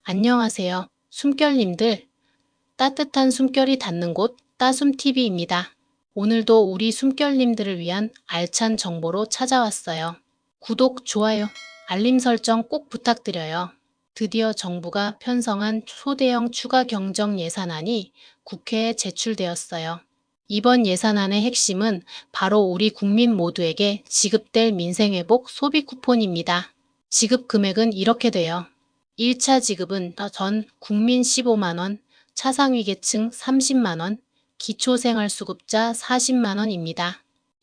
안녕하세요. 숨결님들. 따뜻한 숨결이 닿는 곳 따숨TV입니다. 오늘도 우리 숨결님들을 위한 알찬 정보로 찾아왔어요. 구독, 좋아요, 알림 설정 꼭 부탁드려요. 드디어 정부가 편성한 소대형 추가 경정 예산안이 국회에 제출되었어요. 이번 예산안의 핵심은 바로 우리 국민 모두에게 지급될 민생회복 소비 쿠폰입니다. 지급 금액은 이렇게 돼요. 1차 지급은 전 국민 15만원, 차상위계층 30만원, 기초생활수급자 40만원입니다.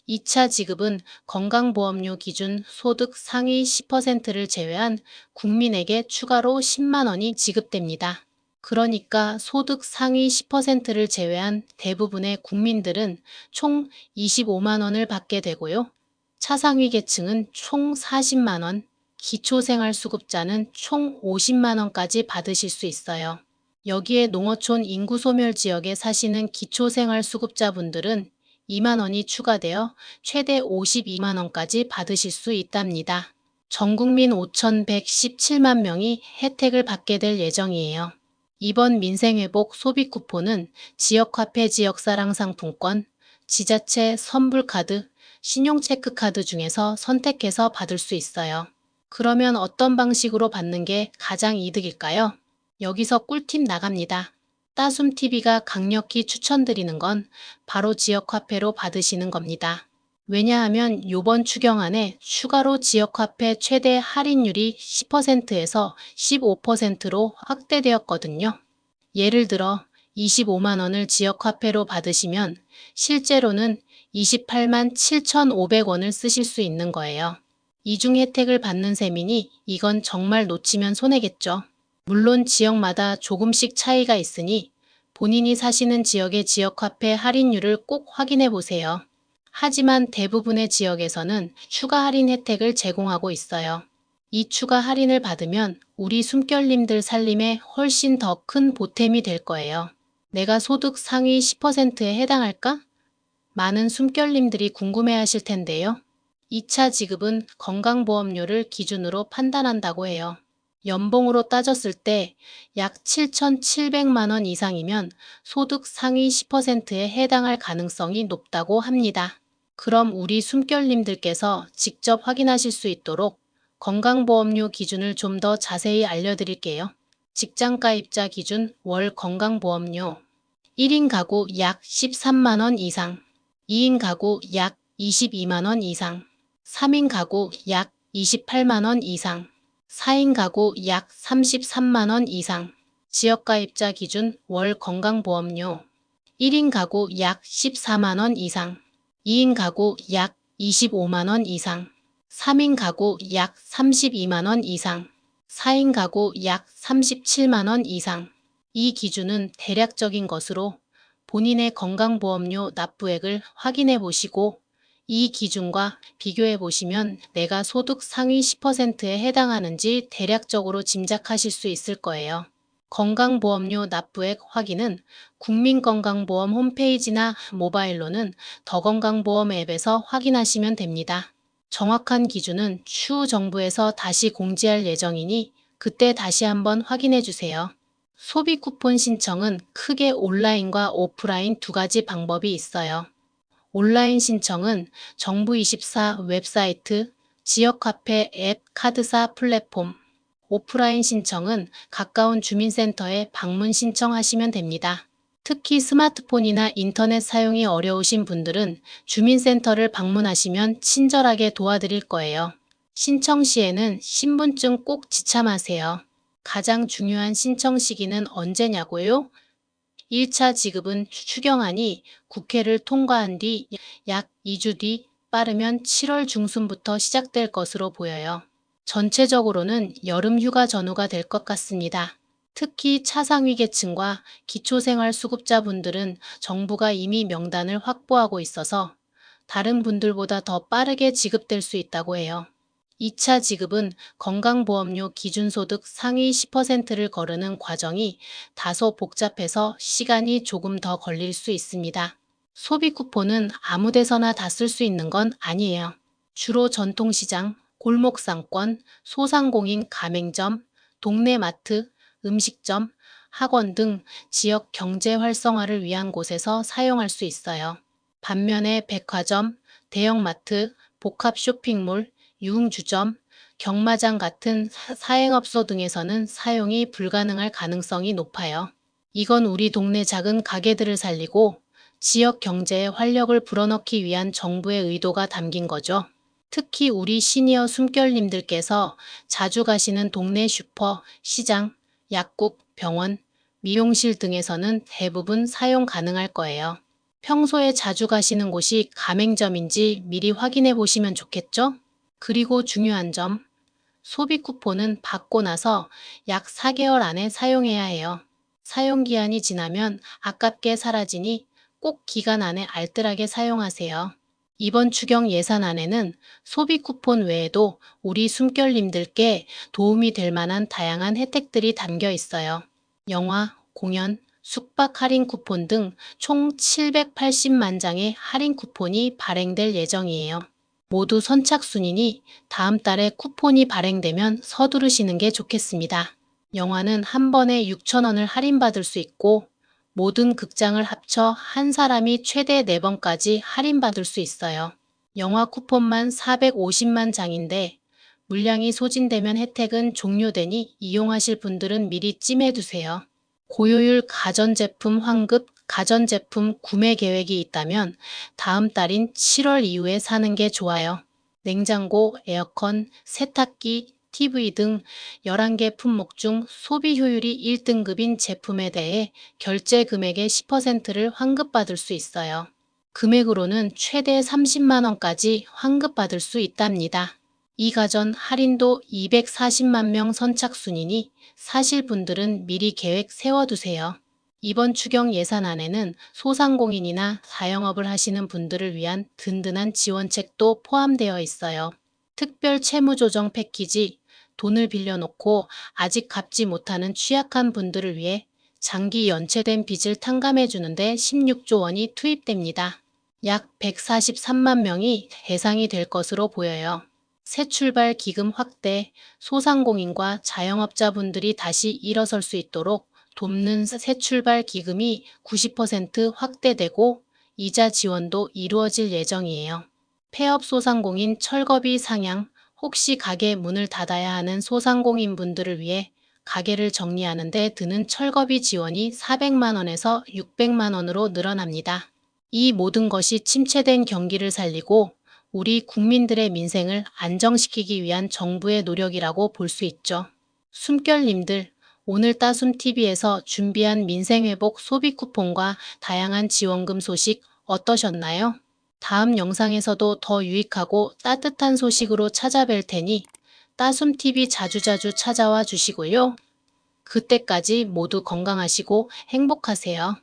2차 지급은 건강보험료 기준 소득 상위 10%를 제외한 국민에게 추가로 10만원이 지급됩니다. 그러니까 소득 상위 10%를 제외한 대부분의 국민들은 총 25만원을 받게 되고요. 차상위 계층은 총 40만원, 기초생활수급자는 총 50만원까지 받으실 수 있어요. 여기에 농어촌 인구소멸 지역에 사시는 기초생활수급자분들은 2만원이 추가되어 최대 52만원까지 받으실 수 있답니다. 전국민 5,117만 명이 혜택을 받게 될 예정이에요. 이번 민생회복 소비쿠폰은 지역화폐 지역사랑 상품권, 지자체 선불카드, 신용체크카드 중에서 선택해서 받을 수 있어요. 그러면 어떤 방식으로 받는 게 가장 이득일까요? 여기서 꿀팁 나갑니다. 따숨TV가 강력히 추천드리는 건 바로 지역화폐로 받으시는 겁니다. 왜냐하면 요번 추경안에 추가로 지역화폐 최대 할인율이 10%에서 15%로 확대되었거든요. 예를 들어 25만원을 지역화폐로 받으시면 실제로는 28만 7,500원을 쓰실 수 있는 거예요. 이중 혜택을 받는 셈이니 이건 정말 놓치면 손해겠죠. 물론 지역마다 조금씩 차이가 있으니 본인이 사시는 지역의 지역화폐 할인율을 꼭 확인해 보세요. 하지만 대부분의 지역에서는 추가 할인 혜택을 제공하고 있어요. 이 추가 할인을 받으면 우리 숨결님들 살림에 훨씬 더 큰 보탬이 될 거예요. 내가 소득 상위 10%에 해당할까? 많은 숨결님들이 궁금해하실 텐데요. 2차 지급은 건강보험료를 기준으로 판단한다고 해요. 연봉으로 따졌을 때 약 7,700만 원 이상이면 소득 상위 10%에 해당할 가능성이 높다고 합니다. 그럼 우리 숨결님들께서 직접 확인하실 수 있도록 건강보험료 기준을 좀 더 자세히 알려드릴게요. 직장가입자 기준 월 건강보험료 1인 가구 약 13만 원 이상, 2인 가구 약 22만 원 이상, 3인 가구 약 28만 원 이상, 4인 가구 약 33만 원 이상. 지역가입자 기준 월 건강보험료 1인 가구 약 14만 원 이상, 2인 가구 약 25만 원 이상, 3인 가구 약 32만 원 이상, 4인 가구 약 37만 원 이상. 이 기준은 대략적인 것으로 본인의 건강보험료 납부액을 확인해 보시고 이 기준과 비교해 보시면 내가 소득 상위 10%에 해당하는지 대략적으로 짐작하실 수 있을 거예요. 건강보험료 납부액 확인은 국민건강보험 홈페이지나 모바일로는 더건강보험 앱에서 확인하시면 됩니다. 정확한 기준은 추후 정부에서 다시 공지할 예정이니 그때 다시 한번 확인해 주세요. 소비 쿠폰 신청은 크게 온라인과 오프라인 두 가지 방법이 있어요. 온라인 신청은 정부24 웹사이트, 지역화폐 앱 카드사 플랫폼, 오프라인 신청은 가까운 주민센터에 방문 신청하시면 됩니다. 특히 스마트폰이나 인터넷 사용이 어려우신 분들은 주민센터를 방문하시면 친절하게 도와드릴 거예요. 신청 시에는 신분증 꼭 지참하세요. 가장 중요한 신청 시기는 언제냐고요? 1차 지급은 추경안이 국회를 통과한 뒤 약 2주 뒤 빠르면 7월 중순부터 시작될 것으로 보여요. 전체적으로는 여름 휴가 전후가 될 것 같습니다. 특히 차상위 계층과 기초생활수급자분들은 정부가 이미 명단을 확보하고 있어서 다른 분들보다 더 빠르게 지급될 수 있다고 해요. 2차 지급은 건강보험료 기준소득 상위 10%를 거르는 과정이 다소 복잡해서 시간이 조금 더 걸릴 수 있습니다. 소비 쿠폰은 아무 데서나 다 쓸 수 있는 건 아니에요. 주로 전통시장, 골목상권, 소상공인 가맹점, 동네 마트, 음식점, 학원 등 지역 경제 활성화를 위한 곳에서 사용할 수 있어요. 반면에 백화점, 대형마트, 복합 쇼핑몰, 유흥주점, 경마장 같은 사행업소 등에서는 사용이 불가능할 가능성이 높아요. 이건 우리 동네 작은 가게들을 살리고 지역 경제에 활력을 불어넣기 위한 정부의 의도가 담긴 거죠. 특히 우리 시니어 숨결님들께서 자주 가시는 동네 슈퍼, 시장, 약국, 병원, 미용실 등에서는 대부분 사용 가능할 거예요. 평소에 자주 가시는 곳이 가맹점인지 미리 확인해 보시면 좋겠죠? 그리고 중요한 점, 소비 쿠폰은 받고 나서 약 4개월 안에 사용해야 해요. 사용기한이 지나면 아깝게 사라지니 꼭 기간 안에 알뜰하게 사용하세요. 이번 추경 예산안에는 소비 쿠폰 외에도 우리 숨결님들께 도움이 될 만한 다양한 혜택들이 담겨 있어요. 영화, 공연, 숙박 할인 쿠폰 등 총 780만 장의 할인 쿠폰이 발행될 예정이에요. 모두 선착순이니 다음 달에 쿠폰이 발행되면 서두르시는 게 좋겠습니다. 영화는 한 번에 6,000원을 할인받을 수 있고 모든 극장을 합쳐 한 사람이 최대 4번까지 할인받을 수 있어요. 영화 쿠폰만 450만 장인데 물량이 소진되면 혜택은 종료되니 이용하실 분들은 미리 찜해두세요. 고효율 가전제품 환급, 가전제품 구매 계획이 있다면 다음 달인 7월 이후에 사는 게 좋아요. 냉장고, 에어컨, 세탁기, TV 등 11개 품목 중 소비 효율이 1등급인 제품에 대해 결제 금액의 10%를 환급받을 수 있어요. 금액으로는 최대 30만 원까지 환급받을 수 있답니다. 이 가전 할인도 240만 명 선착순이니 사실 분들은 미리 계획 세워두세요. 이번 추경 예산안에는 소상공인이나 자영업을 하시는 분들을 위한 든든한 지원책도 포함되어 있어요. 특별 채무조정 패키지, 돈을 빌려놓고 아직 갚지 못하는 취약한 분들을 위해 장기 연체된 빚을 탕감해주는데 16조 원이 투입됩니다. 약 143만 명이 대상이 될 것으로 보여요. 새 출발 기금 확대, 소상공인과 자영업자분들이 다시 일어설 수 있도록 돕는 새 출발 기금이 90% 확대되고 이자 지원도 이루어질 예정이에요. 폐업 소상공인 철거비 상향, 혹시 가게 문을 닫아야 하는 소상공인 분들을 위해 가게를 정리하는 데 드는 철거비 지원이 400만 원에서 600만 원으로 늘어납니다. 이 모든 것이 침체된 경기를 살리고 우리 국민들의 민생을 안정시키기 위한 정부의 노력이라고 볼 수 있죠. 숨결님들, 오늘 따숨TV에서 준비한 민생회복 소비 쿠폰과 다양한 지원금 소식 어떠셨나요? 다음 영상에서도 더 유익하고 따뜻한 소식으로 찾아뵐 테니 따숨TV 자주자주 찾아와 주시고요. 그때까지 모두 건강하시고 행복하세요.